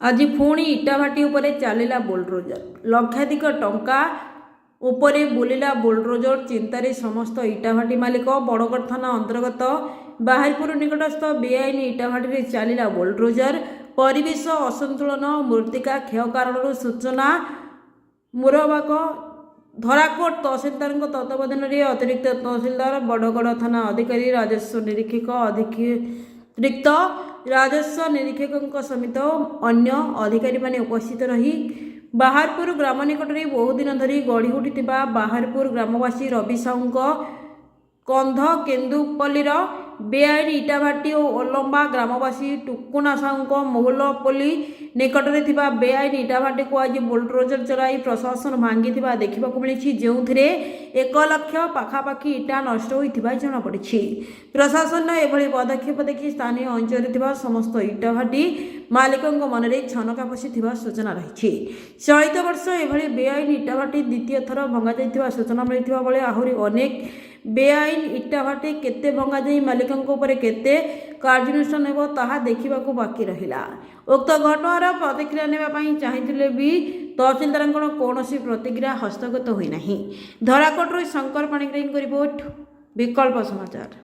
आज पुणी इटाभाटी उपरे चलिला बुलडोजर लक्षाधिक टंका उपरे बुलिला बुलडोजर चिंतार समस्त इटाभाटी मालिक बड़गड़ थाना अंतर्गत बाहरपुर निकटस्थ बेआईन इटाभाटी चलिला बुलडोजर परिवेश असंतुलन मृत्तिका क्षय कारण सूचना मुरबाक धराकोट तहसिलदार तत्वावधान में अतिरिक्त तहसिलदार बड़गड़ थाना अधिकारी राजस्व निरीक्षक अतिरिक्त राजस्व निरीक्षक समेत अन्य अधिकारी माने उपस्थित रही बाहरपुर ग्राम निकट में बहु दिन धरी गढ़ी उठी बाहरपुर ग्रामवासी रवि साहू कंध केन्दुपल्लीर बेआईन इटाभाटी और ओलंबा ग्रामवासी टुकुना साहू मोहलपल्ली निकट में बेआईन इटाभाटी को आज बुलडोजर चलाई प्रशासन भांगी देखा मिली जो 1 लाख पाखापाखि इटा नष्ट होता जमापड़ी। प्रशासन एभली पदक्षेप देखि स्थानीय अंचल समस्त इटाभाटी मालिकों मन में छनका पशि सूचना रही। चलित वर्ष एभली बेआईन इटाभाटी द्वितीय थर भंगा सूचना मिलता बेले आहरी अनेक बेआईन इटाभाटी केते भंगा जाई मालिकों ऊपर केते कार्यानुष्ठान हेबो ताहा देखिबा को बाकी रहिला। उक्त घटनार प्रतिक्रिया नेबाई चाहिए भी तहसिलदार कौन प्रतिक्रिया हस्तगत होई नाही। धराकोट शंकर पाणिग्राही रिपोर्ट विकल्प समाचार।